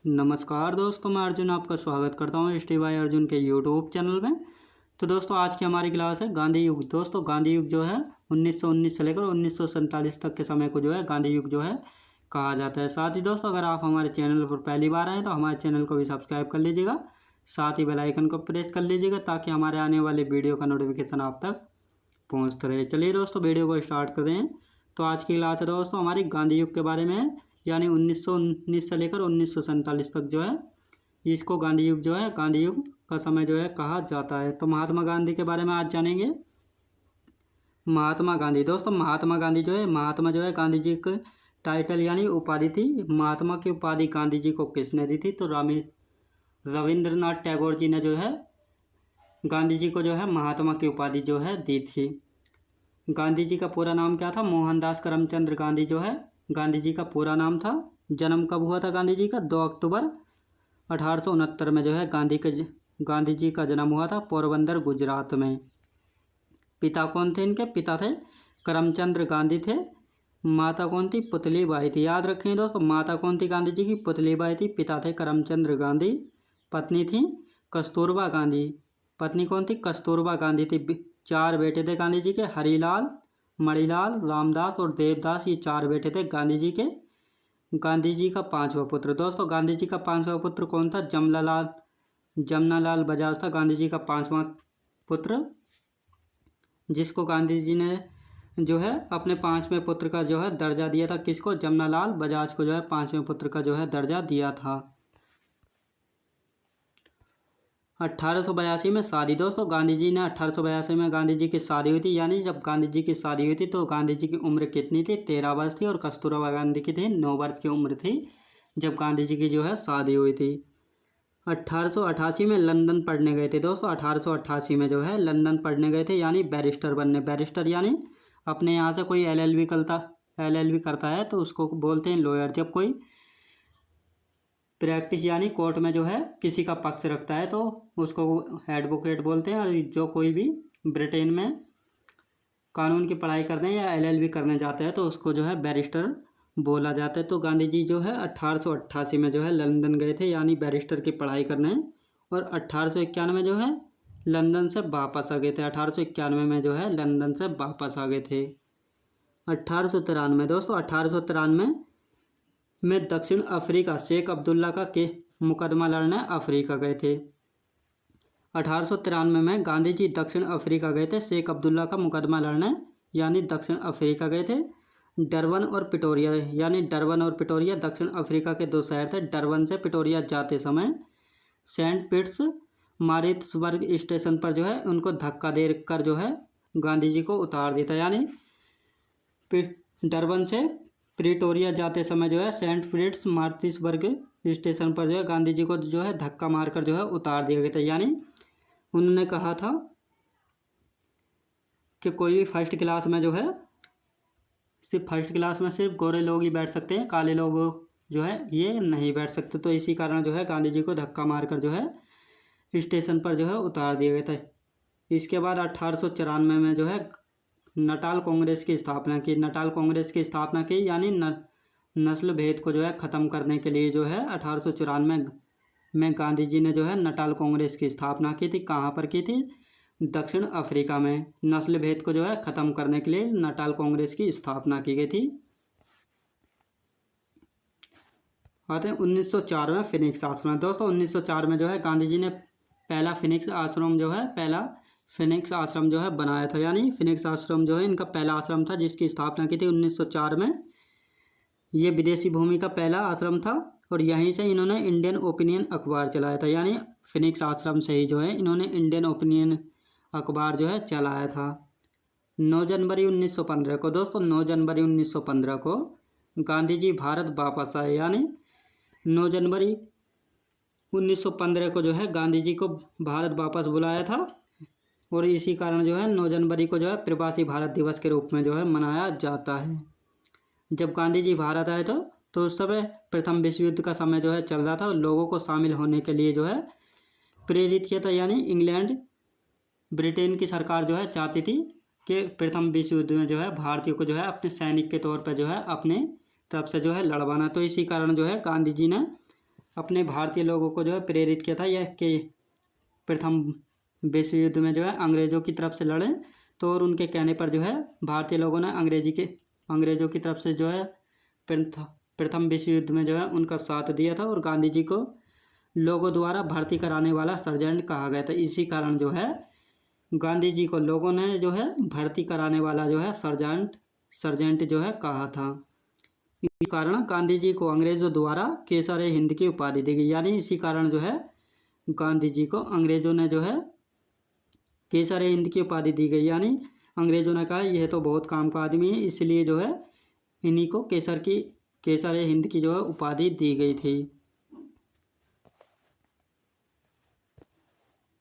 नमस्कार दोस्तों, मैं अर्जुन आपका स्वागत करता हूँ स्टे बाय अर्जुन के यूट्यूब चैनल में। तो दोस्तों आज की हमारी क्लास है गांधी युग। दोस्तों गांधी युग जो है 1919 से लेकर 1947 तक के समय को जो है गांधी युग जो है कहा जाता है। साथ ही दोस्तों अगर आप हमारे चैनल पर पहली बार आए तो हमारे चैनल को भी सब्सक्राइब कर लीजिएगा, साथ ही बेल आइकन को प्रेस कर लीजिएगा ताकि हमारे आने वाले वीडियो का नोटिफिकेशन आप तक पहुँचता रहे। चलिए दोस्तों वीडियो को स्टार्ट करते हैं। तो आज की क्लास है दोस्तों हमारी गांधी युग के बारे में है, यानी 1919 से लेकर 1947 तक जो है इसको गांधी युग जो है गांधी युग का समय जो है कहा जाता है। तो महात्मा गांधी के बारे में आज जानेंगे। महात्मा गांधी दोस्तों, महात्मा गांधी महात्मा जो है गांधी जी का टाइटल यानी उपाधि थी। महात्मा की उपाधि गांधी जी को किसने दी थी? तो रविंद्रनाथ टैगोर जी ने जो है गांधी जी को जो है महात्मा की उपाधि जो है दी थी। गांधी जी का पूरा नाम क्या था? मोहनदास करमचंद गांधी जो है गांधी जी का पूरा नाम था। जन्म कब हुआ था गांधी जी का? 2 अक्टूबर 1869 में जो है गांधी जी का जन्म हुआ था पोरबंदर गुजरात में। पिता कौन थे इनके? पिता थे करमचंद गांधी थे। माता कौन थी? पुतली बाई थी। याद रखें दोस्तों, माता कौन थी गांधी जी की? पुतली बाई थी। पिता थे करमचंद गांधी। पत्नी थी कस्तूरबा गांधी। पत्नी कौन थी? कस्तूरबा गांधी थी। 4 बेटे थे गांधी जी के, हरिलाल, मणिलाल, रामदास और देवदास। ये 4 बेटे थे गांधी जी के। गांधी जी का 5वां पुत्र दोस्तों, गांधी जी का 5वां पुत्र कौन था? जमनालाल बजाज था गांधी जी का 5वां पुत्र, जिसको गांधी जी ने जो है अपने 5वें पुत्र का जो है दर्जा दिया था। किसको? जमनालाल बजाज को जो है 5वें पुत्र का जो है दर्जा दिया था। 1882 में शादी दोस्तों, गांधी जी ने 1882 में गांधी जी की शादी हुई थी। यानी जब गांधी जी की शादी हुई थी तो गांधी जी की उम्र कितनी थी? 13 वर्ष थी। और कस्तूरबा गांधी की थी 9 वर्ष की उम्र थी जब गांधी जी की जो है शादी हुई थी। 1888 में लंदन पढ़ने गए थे दोस्तों। 1888 में जो है लंदन पढ़ने गए थे, यानी बैरिस्टर बनने। बैरिस्टर यानी अपने यहाँ से कोई एलएलबी करता है तो उसको बोलते हैं लॉयर। जब कोई प्रैक्टिस यानी कोर्ट में जो है किसी का पक्ष रखता है तो उसको एडवोकेट बोलते हैं। और जो कोई भी ब्रिटेन में कानून की पढ़ाई करते हैं या एलएलबी करने जाते हैं तो उसको जो है बैरिस्टर बोला जाता है। तो गांधी जी जो है 1888 में जो है लंदन गए थे, यानी बैरिस्टर की पढ़ाई करने। और 1891 में जो है लंदन से वापस आ गए थे। 1891 में जो है लंदन से वापस आ गए थे। 1893 दोस्तों, 1893 में दक्षिण अफ्रीका शेख अब्दुल्ला का के मुकदमा लड़ने अफ्रीका गए थे। 1893 में गांधी जी दक्षिण अफ्रीका गए थे शेख अब्दुल्ला का मुकदमा लड़ने, यानी दक्षिण अफ्रीका गए थे। डरबन और पिटोरिया, यानी डरबन और पिटोरिया दक्षिण अफ्रीका के 2 शहर थे। डरबन से पिटोरिया जाते समय सेंट पिट्स मारिट्सबर्ग स्टेशन पर जो है उनको धक्का दे कर जो है गांधी जी को उतार दिया था। यानी डरबन से प्रिटोरिया जाते समय जो है सेंट पिट्स मारिट्सबर्ग स्टेशन पर जो है गांधी जी को जो है धक्का मारकर जो है उतार दिया गया था। यानी उन्होंने कहा था कि कोई भी फर्स्ट क्लास में जो है सिर्फ गोरे लोग ही बैठ सकते हैं, काले लोग जो है ये नहीं बैठ सकते। तो इसी कारण जो है गांधी जी को धक्का मारकर जो है स्टेशन पर जो है उतार दिया गया था। इसके बाद 1894 में जो है नटाल कांग्रेस की स्थापना की। नटाल कांग्रेस की स्थापना की यानी नस्ल भेद को जो है ख़त्म करने के लिए जो है 1894 में गांधी जी ने जो है नटाल कांग्रेस की स्थापना की थी। कहाँ पर की थी? दक्षिण अफ्रीका में। नस्ल भेद को जो है ख़त्म करने के लिए नटाल कांग्रेस की स्थापना की गई थी। आते हैं 1904 में फिनिक्स आश्रम। दोस्तों 1904 में जो है गांधी जी ने पहला फिनिक्स आश्रम जो है बनाया था। यानी फिनिक्स आश्रम जो है इनका पहला आश्रम था जिसकी स्थापना की थी 1904 में। ये विदेशी भूमि का पहला आश्रम था और यहीं से इन्होंने इंडियन ओपिनियन अखबार चलाया था। यानी फिनिक्स आश्रम से ही जो है इन्होंने इंडियन ओपिनियन अखबार जो है चलाया था। 9 जनवरी 1915 को दोस्तों, 9 जनवरी 1915 को गांधी जी भारत वापस आए। यानी 9 जनवरी 1915 को जो है गांधी जी को भारत वापस बुलाया था और इसी कारण जो है 9 जनवरी को जो है प्रवासी भारत दिवस के रूप में जो है मनाया जाता है। जब गांधी जी भारत आए तो उस समय प्रथम विश्व युद्ध का समय जो है चल रहा था और लोगों को शामिल होने के लिए जो है प्रेरित किया था। यानी इंग्लैंड ब्रिटेन की सरकार जो है चाहती थी कि प्रथम विश्व युद्ध में जो है भारतीयों को जो है अपने सैनिक के तौर पर जो है अपने तरफ से जो है लड़वाना। तो इसी कारण जो है गांधी जी ने अपने भारतीय लोगों को जो है प्रेरित किया था यह कि प्रथम विश्व युद्ध में जो है अंग्रेज़ों की तरफ से लड़े। तो और उनके कहने पर जो है भारतीय लोगों ने अंग्रेज़ों की तरफ से जो है प्रथम विश्व युद्ध में जो है उनका साथ दिया था। और गांधी जी को लोगों द्वारा भर्ती कराने वाला सर्जेंट कहा गया था। इसी कारण जो है गांधी जी को लोगों ने जो है भर्ती कराने वाला जो है सर्जेंट जो है कहा था। इसी कारण गांधी जी को अंग्रेज़ों द्वारा केसर हिंद की उपाधि दी गई। यानी इसी कारण जो है गांधी जी को अंग्रेज़ों ने जो है केसर हिंद की उपाधि दी गई। यानी अंग्रेज़ों ने कहा यह तो बहुत काम का आदमी है, इसलिए जो है इन्हीं को केसर हिंद की जो है उपाधि दी गई थी।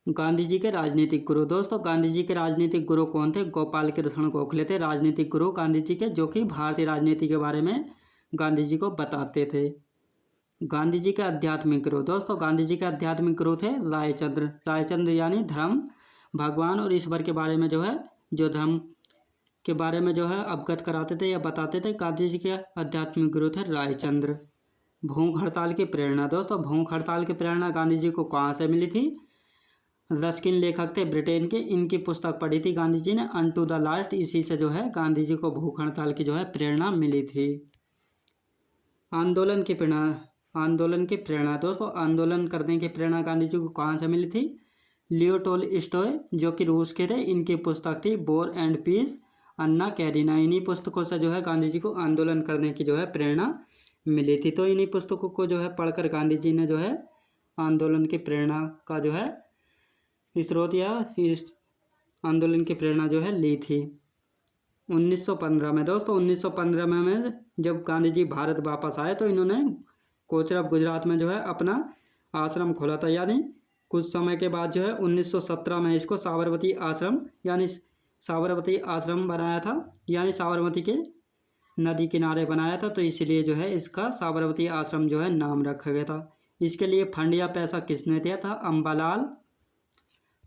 गांधी जी के राजनीतिक गुरु। दोस्तों गांधी जी के राजनीतिक गुरु कौन थे? गोपाल कृष्ण गोखले थे राजनीतिक गुरु गांधी जी के, जो कि भारतीय राजनीति के बारे में गांधी जी को बताते थे। गांधी जी के आध्यात्मिक गुरु। दोस्तों गांधी जी के आध्यात्मिक गुरु थे रायचंद्र यानी धर्म, भगवान और ईश्वर के बारे में जो है जो धर्म के बारे में जो है अवगत कराते थे या बताते थे। गांधी जी के आध्यात्मिक गुरु थे रायचंद्र। भूख हड़ताल की प्रेरणा। दोस्तों भूख हड़ताल की प्रेरणा गांधी जी को कहाँ से मिली थी? रस्किन लेखक थे ब्रिटेन के, इनकी पुस्तक पढ़ी थी गांधी जी ने, अनटू द लास्ट। इसी से जो है गांधी जी को भूख हड़ताल की जो है प्रेरणा मिली थी। आंदोलन की प्रेरणा। दोस्तों आंदोलन करने की प्रेरणा गांधी जी को कहाँ से मिली थी? लियो टोल्स्टॉय जो कि रूस के थे, इनकी पुस्तक थी War and Peace, Anna Karenina. इन्हीं पुस्तकों से जो है गांधी जी को आंदोलन करने की जो है प्रेरणा मिली थी। तो इन्हीं पुस्तकों को जो है पढ़कर गांधी जी ने जो है आंदोलन की प्रेरणा का जो है स्रोत या इस आंदोलन की प्रेरणा जो है ली थी। 1915 में। दोस्तों 1915 में जब गांधी जी भारत वापस आए तो इन्होंने कोचरब गुजरात में जो है अपना आश्रम खोला था। यानी कुछ समय के बाद जो है 1917 में इसको साबरमती आश्रम बनाया था। यानी साबरमती के नदी किनारे बनाया था, तो इसलिए जो है इसका साबरमती आश्रम जो है नाम रखा गया था। इसके लिए फंड या पैसा किसने दिया था? अम्बालाल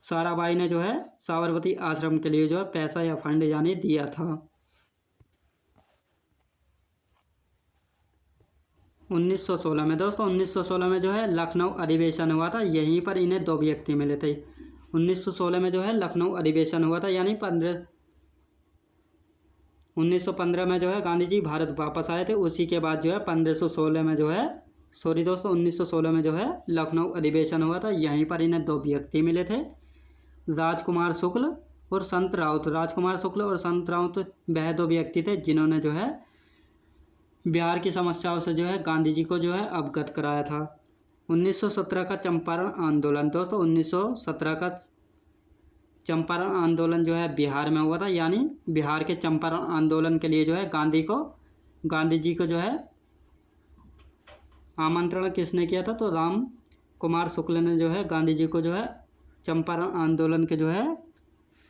साराभाई ने जो है साबरमती आश्रम के लिए जो है पैसा या फंड यानी दिया था। 1916 में। दोस्तों 1916 में जो है लखनऊ अधिवेशन हुआ था। यहीं पर इन्हें 2 व्यक्ति मिले थे। 1916 में जो है लखनऊ अधिवेशन हुआ था। यानी 1915 में जो है गांधी जी भारत वापस आए थे। उसी के बाद जो है 1916 में जो है 1916 में जो है लखनऊ अधिवेशन हुआ था। यहीं पर इन्हें 2 व्यक्ति मिले थे, राजकुमार शुक्ल और संत राउत। राजकुमार शुक्ल और संत राउत वह 2 व्यक्ति थे जिन्होंने जो है बिहार की समस्याओं से जो है गांधी जी को जो है अवगत कराया था। 1917 का चंपारण आंदोलन। दोस्तों 1917 का चंपारण आंदोलन जो है बिहार में हुआ था। यानी बिहार के चंपारण आंदोलन के लिए जो है गांधी जी को जो है आमंत्रण किसने किया था? तो राम कुमार शुक्ल ने जो है गांधी जी को जो है चंपारण आंदोलन के जो है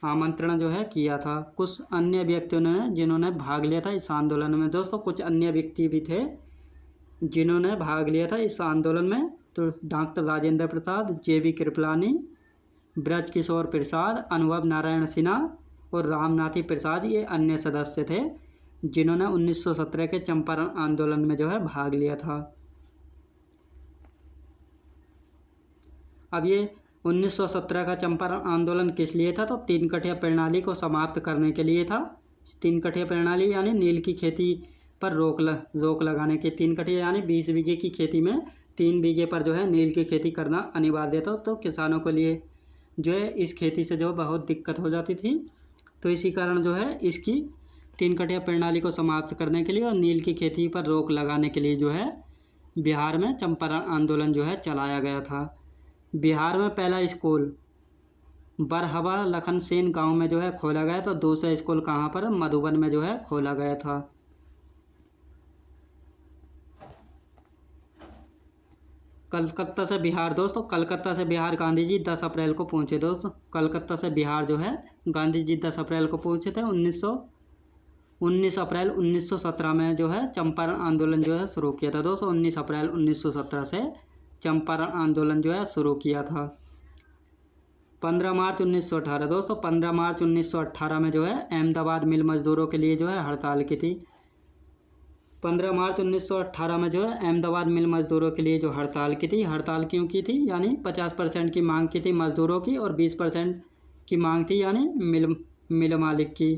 आमंत्रण जो है किया था। कुछ अन्य व्यक्तियों ने जिन्होंने भाग लिया था इस आंदोलन में। दोस्तों कुछ अन्य व्यक्ति भी थे जिन्होंने भाग लिया था इस आंदोलन में। तो डॉक्टर राजेंद्र प्रसाद, JB कृपलानी, ब्रज किशोर प्रसाद, अनुभव नारायण सिन्हा और रामनाथी प्रसाद ये अन्य सदस्य थे जिन्होंने 1917 के चंपारण आंदोलन में जो है भाग लिया था। अब ये 1917 का चंपारण आंदोलन किस लिए था? तो 3 कठिया प्रणाली को समाप्त करने के लिए था। 3 कठिया प्रणाली यानी नील की खेती पर रोक लगाने के। 3 कठिया यानी 20 बीघे की खेती में 3 बीघे पर जो है नील की खेती करना अनिवार्य था। तो किसानों के लिए जो है इस खेती से जो बहुत दिक्कत हो जाती थी। तो इसी कारण जो है इसकी 3 कठिया प्रणाली को समाप्त करने के लिए और नील की खेती पर रोक लगाने के लिए जो है बिहार में चंपारण आंदोलन जो है चलाया गया था। बिहार में पहला स्कूल बरहवा लखन सेन गांव में जो है खोला गया। तो दूसरा स्कूल कहाँ पर? मधुबन में जो है खोला गया था। कलकत्ता से बिहार। दोस्तों कलकत्ता से बिहार गांधी जी 10 अप्रैल को पहुँचे। दोस्तों कलकत्ता से बिहार जो है गांधी जी 10 अप्रैल को पहुँचे थे। 19 अप्रैल 1917 में जो है चंपारण आंदोलन जो है शुरू किया था। दोस्तों 19 अप्रैल 1917 से चंपारण आंदोलन जो है शुरू किया था। 15 मार्च 1918। दोस्तों 15 मार्च 1918 में जो है अहमदाबाद मिल मजदूरों के लिए जो है हड़ताल की थी। 15 मार्च 1918 में जो है अहमदाबाद मिल मजदूरों के लिए जो हड़ताल की थी। हड़ताल क्यों की थी? यानी 50% की मांग की थी मजदूरों की और 20% की मांग थी यानी मिल मालिक की,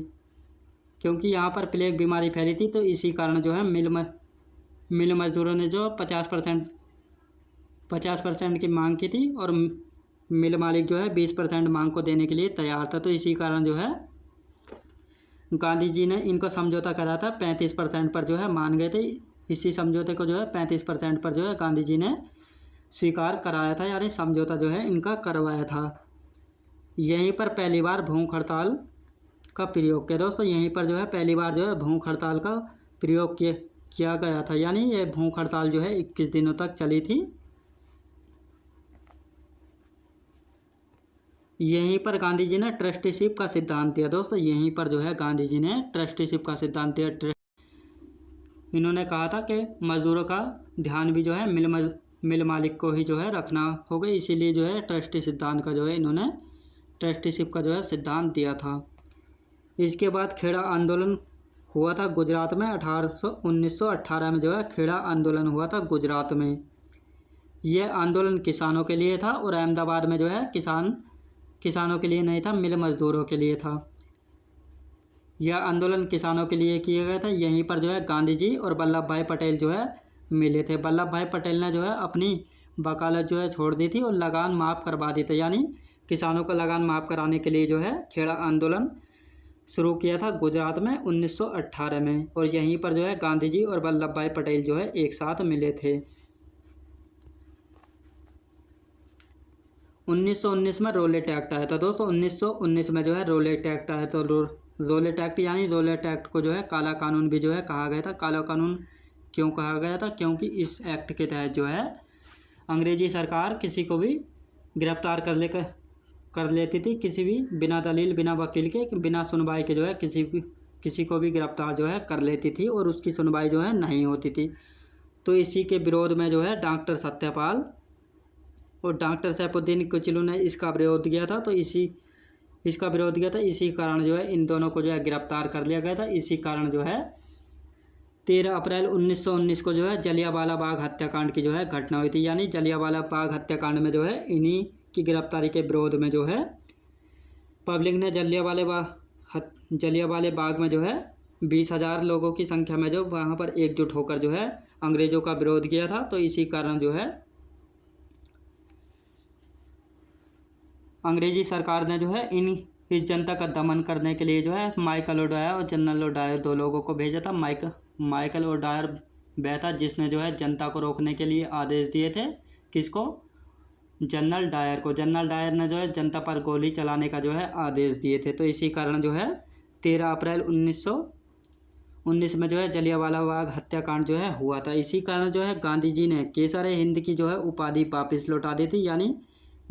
क्योंकि यहाँ पर प्लेग बीमारी फैली थी। तो इसी कारण जो है मिल मजदूरों ने जो 50% की मांग की थी और मिल मालिक जो है 20% मांग को देने के लिए तैयार था। तो इसी कारण जो है गांधी जी ने इनको समझौता करा था, 35% पर जो है मान गए थे। इसी समझौते को जो है 35% पर जो है गांधी जी ने स्वीकार कराया था, यानी समझौता जो है इनका करवाया था। यहीं पर पहली बार भूख हड़ताल का प्रयोग किया दोस्तों। यहीं पर जो है पहली बार जो है भूख हड़ताल का प्रयोग किया गया था, यानी ये भूख हड़ताल जो है 21 दिनों तक चली थी। यहीं पर गांधी जी ने ट्रस्टीशिप का सिद्धांत दिया दोस्तों। यहीं पर जो है गांधी जी ने ट्रस्टीशिप का सिद्धांत दिया। इन्होंने कहा था कि मजदूरों का ध्यान भी जो है मिल मालिक को ही जो है रखना होगा, इसीलिए जो है ट्रस्टी सिद्धांत का जो है इन्होंने ट्रस्टीशिप का जो है सिद्धांत दिया था। इसके बाद खेड़ा आंदोलन हुआ था गुजरात में। 1918 में जो है खेड़ा आंदोलन हुआ था गुजरात में। यह आंदोलन किसानों के लिए था और अहमदाबाद में जो है किसानों के लिए नहीं था, मिल मजदूरों के लिए था। यह आंदोलन किसानों के लिए किया गया था। यहीं पर जो है गांधी जी और वल्लभ भाई पटेल जो है मिले थे। वल्लभ भाई पटेल ने जो है अपनी वकालत जो है छोड़ दी थी और लगान माफ़ करवा दी थी, यानी किसानों का लगान माफ़ कराने के लिए जो है खेड़ा आंदोलन शुरू किया था गुजरात में 1918 में। और यहीं पर जो है गांधी जी और वल्लभ भाई पटेल जो है एक साथ मिले थे। 1919 में रोलेट एक्ट आया था दोस्तों। 1919 में जो है रोलेट एक्ट आया था। रोलेट एक्ट यानी रोलेट एक्ट को जो है काला कानून भी जो है कहा गया था। काला कानून क्यों कहा गया था? क्योंकि इस एक्ट के तहत जो है अंग्रेजी सरकार किसी को भी गिरफ्तार कर लेती थी, किसी भी बिना दलील, बिना वकील के, बिना सुनवाई के जो है किसी को भी गिरफ्तार जो है कर लेती थी और उसकी सुनवाई जो है नहीं होती थी। तो इसी के विरोध में जो है डॉक्टर सत्यपाल और डॉक्टर सैफुद्दीन किचलू ने इसका विरोध किया था। तो इसका विरोध किया था, इसी कारण जो है इन दोनों को जो है गिरफ्तार कर लिया गया था। इसी कारण जो है 13 अप्रैल 1919 को जो है जलियांवाला बाग हत्याकांड की जो है घटना हुई थी। यानी जलियांवाला बाग हत्याकांड में जो है इन्हीं की गिरफ्तारी के विरोध में जो है पब्लिक ने जलियांवाले बाग में जो है 20,000 लोगों की संख्या में जो वहाँ पर एकजुट होकर जो है अंग्रेज़ों का विरोध किया था। तो इसी कारण जो है अंग्रेजी सरकार ने जो है इस जनता का दमन करने के लिए जो है माइकल ओडायर और जनरल ओडायर 2 लोगों को भेजा था। माइकल ओडायर वह था जिसने जो है जनता को रोकने के लिए आदेश दिए थे। किसको? जनरल डायर को। जनरल डायर ने जो है जनता पर गोली चलाने का जो है आदेश दिए थे। तो इसी कारण जो है 13 अप्रैल 1919 में जो है जलियांवाला बाग हत्याकांड जो है हुआ था। इसी कारण जो है गांधी जी ने केसर-ए-हिंद की जो है उपाधि वापस लौटा दी थी। यानी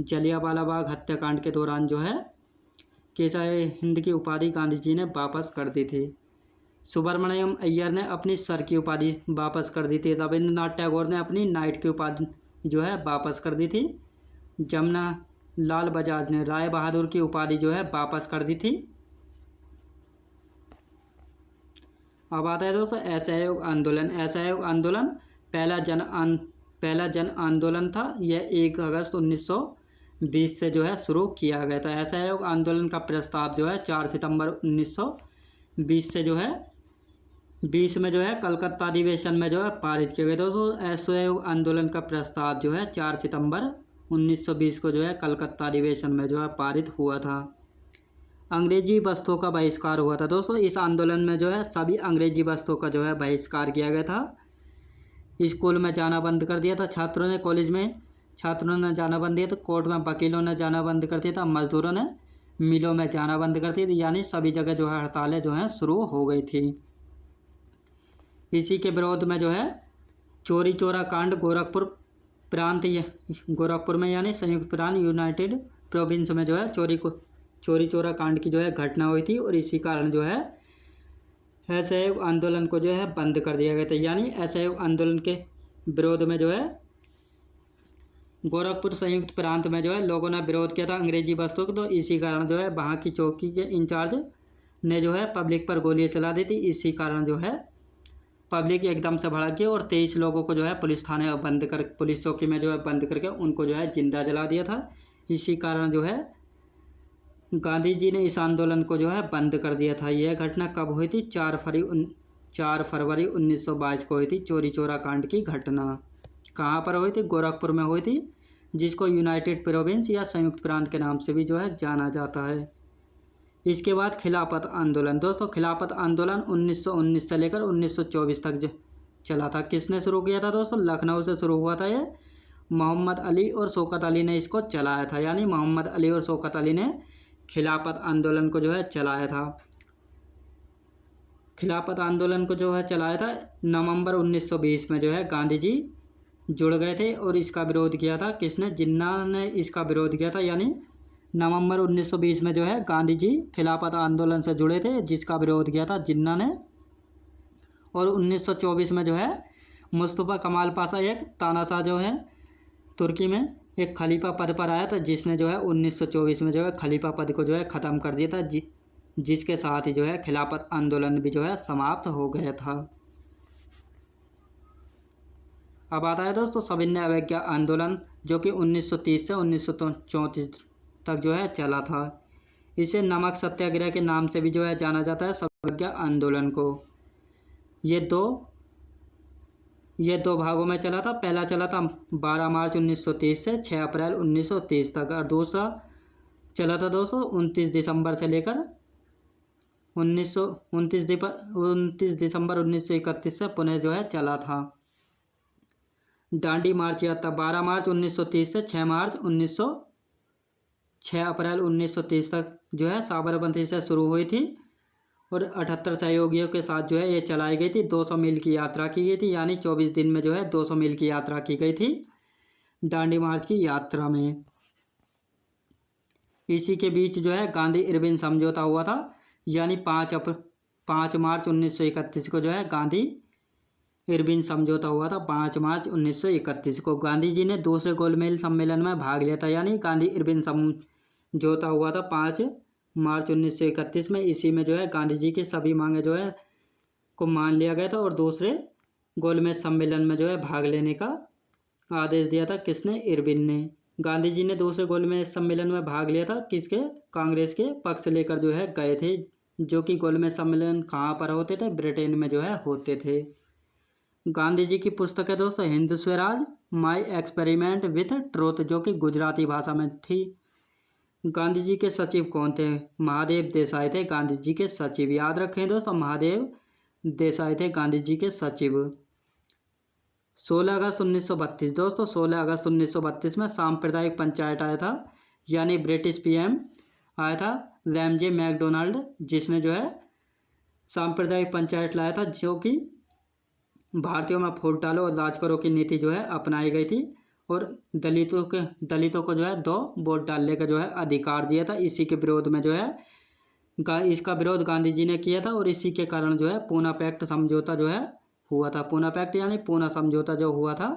जलियांवाला बाग हत्याकांड के दौरान जो है केसर-ए-हिंद की उपाधि गांधी जी ने वापस कर दी थी। सुब्रमण्यम अय्यर ने अपनी सर की उपाधि वापस कर दी थी। रविंद्रनाथ टैगोर ने अपनी नाइट की उपाधि जो है वापस कर दी थी। जमुना लाल बजाज ने राय बहादुर की उपाधि जो है वापस कर दी थी। अब आता है दोस्तों असहयोग आंदोलन। असहयोग आंदोलन पहला जन आंदोलन था। यह 1 अगस्त 1920 से जो है शुरू किया गया था। असहयोग आंदोलन का प्रस्ताव जो है 4 सितंबर 1920 से जो है 20 में जो है कलकत्ता अधिवेशन में जो है पारित किया गया। दोस्तों असहयोग आंदोलन का प्रस्ताव जो है 4 सितंबर 1920 को जो है कलकत्ता अधिवेशन में जो है पारित हुआ था। अंग्रेजी वस्तुओं का बहिष्कार हुआ था। दोस्तों इस आंदोलन में जो है सभी अंग्रेजी वस्तुओं का जो है बहिष्कार किया गया था। स्कूल में जाना बंद कर दिया था छात्रों ने, कॉलेज में छात्रों ने जाना बंद किया था, कोर्ट में वकीलों ने जाना बंद कर दिया था, मजदूरों ने मिलों में जाना बंद कर दिया था। यानी सभी जगह जो है हड़तालें जो हैं शुरू हो गई थी। इसी के विरोध में जो है चोरी चोरा कांड गोरखपुर में यानी संयुक्त प्रांत यूनाइटेड प्रोविंस में जो है चोरी चोरा कांड की जो है घटना हुई थी। और इसी कारण जो है असहयोग आंदोलन को जो है बंद कर दिया गया था। यानी असहयोग आंदोलन के विरोध में जो है गोरखपुर संयुक्त प्रांत में जो है लोगों ने विरोध किया था अंग्रेजी वस्तुओं को। तो इसी कारण जो है वहाँ की चौकी के इंचार्ज ने जो है पब्लिक पर गोलियां चला दी थी। इसी कारण जो है पब्लिक एकदम से भड़क गई और 23 लोगों को जो है पुलिस चौकी में जो है बंद करके उनको जो है जिंदा जला दिया था। इसी कारण जो है गांधी जी ने इस आंदोलन को जो है बंद कर दिया था। यह घटना कब हुई थी? 4 फरवरी 1922 को हुई थी चौरी चौरा कांड की घटना। कहाँ पर हुई थी? गोरखपुर में हुई थी, जिसको यूनाइटेड प्रोविंस या संयुक्त प्रांत के नाम से भी जो है जाना जाता है। इसके बाद खिलाफत आंदोलन। दोस्तों खिलाफत आंदोलन 1919 से लेकर 1924 तक चला था। किसने शुरू किया था दोस्तों? लखनऊ से शुरू हुआ था। ये मोहम्मद अली और शौकत अली ने इसको चलाया था, यानी मोहम्मद अली और शौकत अली ने खिलाफत आंदोलन को जो है चलाया था। खिलाफत आंदोलन को जो है चलाया था। नवंबर 1920 में जो है गांधी जी जुड़ गए थे और इसका विरोध किया था। किसने? जिन्ना ने इसका विरोध किया था। यानी नवंबर 1920 में जो है गांधी जी खिलाफत आंदोलन से जुड़े थे, जिसका विरोध किया था जिन्ना ने। और 1924 में जो है मुस्तफ़ा कमाल पाशा एक तानाशाह जो है तुर्की में एक खलीफा पद पर आया था, जिसने जो है 1924 में जो है खलीफा पद को जो है ख़त्म कर दिया था, जिसके साथ ही जो है खिलाफत आंदोलन भी जो है समाप्त हो गया था। अब आता है दोस्तों सविनय अवज्ञा आंदोलन, जो कि 1930 से 1934 तक जो है चला था। इसे नमक सत्याग्रह के नाम से भी जो है जाना जाता है सविनय अवज्ञा आंदोलन को। ये दो भागों में चला था। पहला चला था 12 मार्च 1930 से 6 अप्रैल 1930 तक, और दूसरा चला था दोस्तों 29 दिसंबर से लेकर 29 दिसंबर 1931 से पुनः जो है चला था। दांडी मार्च यात्रा 12 मार्च 1930 से 6 अप्रैल 1930 तक जो है साबरमती से शुरू हुई थी और 78 सहयोगियों के साथ जो है ये चलाई गई थी। 200 मील की यात्रा की गई थी, यानी 24 दिन में जो है 200 मील की यात्रा की गई थी दांडी मार्च की यात्रा में। इसी के बीच जो है गांधी इरविन समझौता हुआ था, यानी 5 मार्च 1931 को जो है गांधी इरविन समझौता हुआ था। 5 मार्च 1931 को गांधी जी ने दूसरे गोलमेज सम्मेलन में भाग लिया था, यानी गांधी इरविन समझौता हुआ था 5 मार्च 1931 में। इसी में जो है गांधी जी की सभी मांगे जो है को मान लिया गया था और दूसरे गोलमेज सम्मेलन में जो है भाग लेने का आदेश दिया था। किसने? इरविन ने। गांधी जी ने दूसरे गोलमेज सम्मेलन में भाग लिया था, किसके? कांग्रेस के पक्ष लेकर जो है गए थे, जो कि गोलमेज सम्मेलन कहाँ पर होते थे? ब्रिटेन में जो है होते थे। गांधी जी की पुस्तक है दोस्तों Hind Swaraj my experiment with truth, जो कि गुजराती भाषा में थी। गांधी जी के सचिव कौन थे? महादेव देसाई थे गांधी जी के सचिव। याद रखें दोस्तों, महादेव देसाई थे गांधी जी के सचिव। 16 अगस्त 1932 दोस्तों 16 अगस्त 1932 में सांप्रदायिक पंचायत आया था, यानी ब्रिटिश पीएम आया था रैमजे मैकडोनाल्ड, जिसने जो है सांप्रदायिक पंचायत लाया था, जो कि भारतीयों में फूट डालो और राज करो की नीति जो है अपनाई गई थी और दलितों को जो है 2 वोट डालने का जो है अधिकार दिया था। इसी के विरोध में जो है इसका विरोध गांधी जी ने किया था और इसी के कारण जो है पूना पैक्ट समझौता जो है हुआ था। पूना पैक्ट यानी पूना समझौता जो हुआ था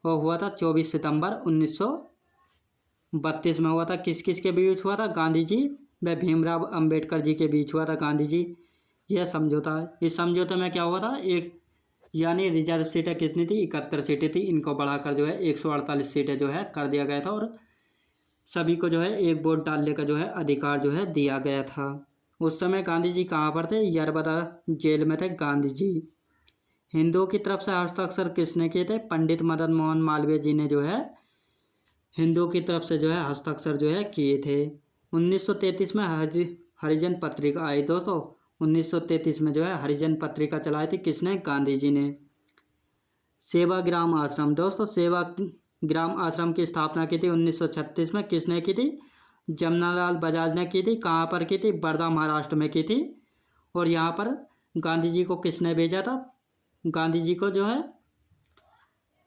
वो हुआ था 24 सितंबर 1932 में हुआ था। किस किस के बीच हुआ था? गांधी जी व भीमराव अंबेडकर जी के बीच हुआ था गांधी जी यह समझौता है। इस समझौते में क्या हुआ था? यानी रिजर्व सीटें कितनी थी? 71 सीटें थी। इनको बढ़ाकर जो है 148 सीटें जो है कर दिया गया था और सभी को जो है 1 वोट डालने का जो है अधिकार जो है दिया गया था। उस समय गांधी जी कहाँ पर थे? यरबदा जेल में थे गांधी जी। हिंदुओं की तरफ से हस्ताक्षर किसने किए थे? पंडित मदन मोहन मालवीय जी ने जो है हिंदुओं की तरफ से जो है हस्ताक्षर जो है किए थे। 1933 में हरिजन पत्रिका आई दोस्तों। 1933 में जो है हरिजन पत्रिका चलाई थी। किसने? गांधी जी ने। सेवाग्राम आश्रम दोस्तों सेवाग्राम आश्रम की स्थापना की थी 1936 में। किसने की थी? जमनालाल बजाज ने की थी। कहाँ पर की थी? वर्धा महाराष्ट्र में की थी। और यहाँ पर गांधी जी को किसने भेजा था? गांधी जी को जो है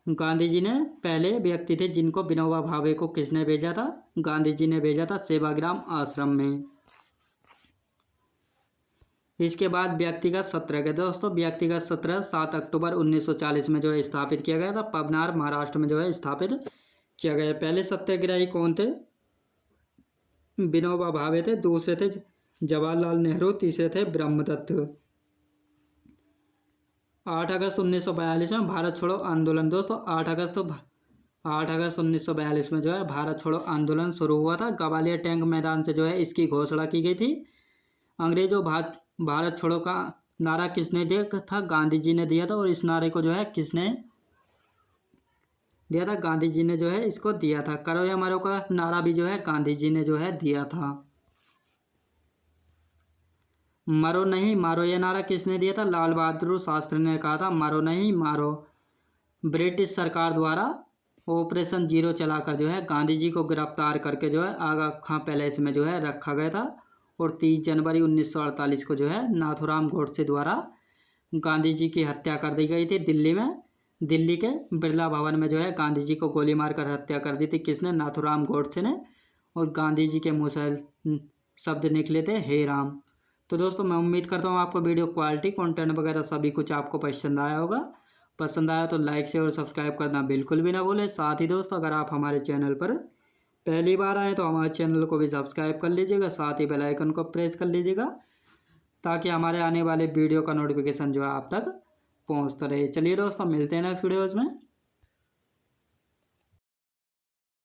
गांधी जी ने पहले व्यक्ति थे जिनको विनोबा भावे को किसने भेजा था? गांधी जी ने भेजा था सेवाग्राम आश्रम में। इसके बाद व्यक्तिगत सत्र के दोस्तों व्यक्तिगत सत्र 7 अक्टूबर 1940 में जो है स्थापित किया गया था। पवनार महाराष्ट्र में जो है स्थापित किया गया। पहले सत्याग्रही कौन थे? विनोबा भावे थे। दूसरे थे जवाहरलाल नेहरू। तीसरे थे ब्रह्मदत्त। 8 अगस्त 1942 में भारत छोड़ो आंदोलन। दोस्तों 8 अगस्त 1942 में जो है भारत छोड़ो आंदोलन शुरू हुआ था। ग्वालियर टैंक मैदान से जो है इसकी घोषणा की गई थी। अंग्रेजों भारत छोड़ो का नारा किसने दिया था? गांधी जी ने दिया था। और इस नारे को जो है किसने दिया था? गांधी जी ने जो है इसको दिया था। करो या मरो का नारा भी जो है गांधी जी ने जो है दिया था। मरो नहीं मारो ये नारा किसने दिया था? लाल बहादुर शास्त्री ने कहा था मरो नहीं मारो। ब्रिटिश सरकार द्वारा ऑपरेशन जीरो चलाकर जो है गांधी जी को गिरफ्तार करके जो है आगा खां पैलेस में जो है रखा गया था। और 30 जनवरी 1948 को जो है नाथूराम गोडसे द्वारा गांधी जी की हत्या कर दी गई थी दिल्ली में। दिल्ली के बिरला भवन में जो है गांधी जी को गोली मारकर हत्या कर दी थी। किसने? नाथूराम गोडसे ने। और गांधी जी के मुँह से शब्द निकले थे हे राम। तो दोस्तों मैं उम्मीद करता हूँ आपको वीडियो क्वालिटी कंटेंट वगैरह सभी कुछ आपको पसंद आया होगा। पसंद आया तो लाइक शेयर और सब्सक्राइब करना बिल्कुल भी ना भूलें। साथ ही दोस्तों अगर आप हमारे चैनल पर पहली बार आए तो हमारे चैनल को भी सब्सक्राइब कर लीजिएगा। साथ ही बेल आइकन को प्रेस कर लीजिएगा ताकि हमारे आने वाले वीडियो का नोटिफिकेशन जो है आप तक पहुँचता रहे। चलिए दोस्तों मिलते हैं नेक्स्ट वीडियोज़ में।